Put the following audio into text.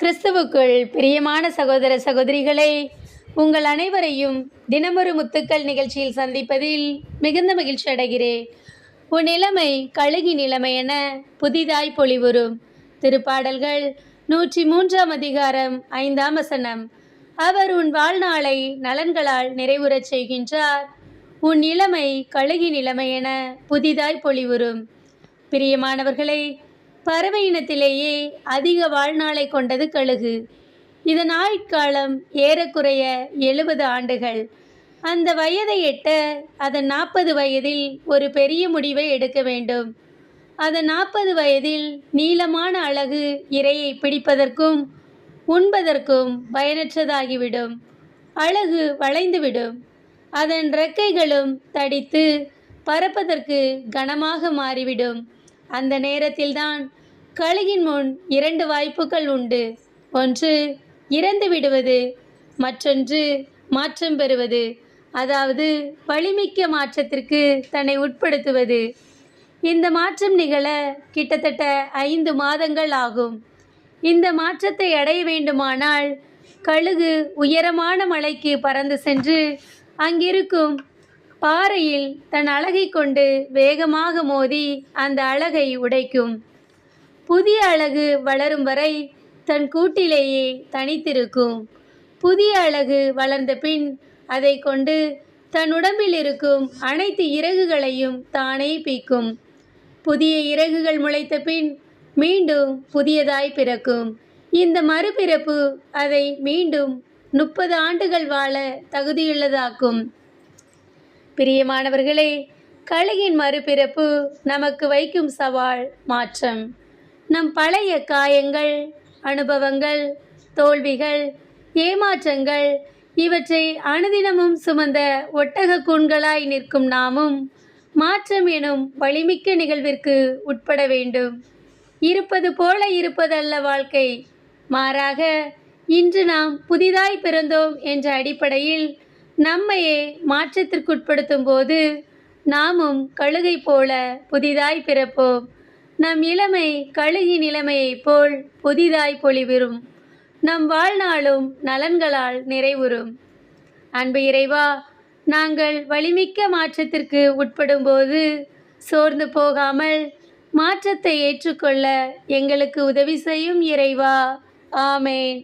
கிறிஸ்துவுக்குள் பிரியமான சகோதர சகோதரிகளே, உங்கள் அனைவரையும் தினமொரு முத்துக்கள் நிகழ்ச்சியில் சந்திப்பதில் மிகுந்த மகிழ்ச்சி அடைகிறேன். உன் நிலைமை கழுகி நிலைமை என புதிதாய் பொலிவுறும். திருப்பாடல்கள் 103 அதிகாரம் 5 வசனம். அவர் உன் வாழ்நாளை நலன்களால் நிறைவுறச் செய்கின்றார். உன் நிலைமை கழுகி நிலைமை என புதிதாய் பொலிவுறும். பிரியமானவர்களே, பறவை இனத்திலேயே அதிக வாழ்நாளை கொண்டது கழுகு. இதன் ஆயுட்காலம் ஏறக்குறைய 70 ஆண்டுகள். அந்த வயதை எட்ட அதன் 40 வயதில் ஒரு பெரிய முடிவை எடுக்க வேண்டும். அதன் 40 வயதில் நீளமான அழகு இரையை பிடிப்பதற்கும் உண்பதற்கும் பயனற்றதாகிவிடும். அழகு வளைந்துவிடும். அதன் இறக்கைகளும் தடித்து பறப்பதற்கு கனமாக மாறிவிடும். அந்த நேரத்தில்தான் கழுகின் முன் 2 வாய்ப்புகள் உண்டு. ஒன்று இறந்து விடுவது, மற்றொன்று மாற்றம் பெறுவது, அதாவது வலிமிக்க மாற்றத்திற்கு தன்னை உட்படுத்துவது. இந்த மாற்றம் நிகழ கிட்டத்தட்ட 5 மாதங்கள் ஆகும். இந்த மாற்றத்தை அடைய வேண்டுமானால் கழுகு உயரமான மலைக்கு பறந்து சென்று அங்கிருக்கும் பாறையில் தன் அலகை கொண்டு வேகமாக மோதி அந்த அலகை உடைக்கும். புதிய அலகு வளரும் வரை தன் கூட்டிலேயே தனித்திருக்கும். புதிய அலகு வளர்ந்த பின் அதை கொண்டு தன் உடம்பில் இருக்கும் அனைத்து இறகுகளையும் தானே பீக்கும். புதிய இறகுகள் முளைத்த பின் மீண்டும் புதியதாய் பிறக்கும். இந்த மறுபிறப்பு அதை மீண்டும் 30 ஆண்டுகள் வாழ தகுதியுள்ளதாக்கும். பிரியமானவர்களே, கழுகின் மறுபிறப்பு நமக்கு வைக்கும் சவால் மாற்றம். நம் பழைய காயங்கள், அனுபவங்கள், தோல்விகள், ஏமாற்றங்கள் இவற்றை அனுதினமும் சுமந்த ஒட்டக கூண்களாய் நிற்கும் நாமும் மாற்றம் எனும் வலிமிக்க நிகழ்விற்கு உட்பட வேண்டும். இருப்பது போல இருப்பதல்ல வாழ்க்கை. மாறாக இன்று நாம் புதிதாய் பிறந்தோம் என்ற அடிப்படையில் நம்மையே மாற்றத்திற்குட்படுத்தும் போது நாமும் கழுகை போல புதிதாய் பிறப்போம். நம் இளமை கழுகி நிலைமையைப் போல் புதிதாய் பொலிவுறும். நம் வாழ்நாளும் நலன்களால் நிறைவுறும். அன்பு இறைவா, நாங்கள் வலிமிக்க மாற்றத்திற்கு உட்படும்போது சோர்ந்து போகாமல் மாற்றத்தை ஏற்றுக்கொள்ள எங்களுக்கு உதவி செய்யும் இறைவா. ஆமேன்.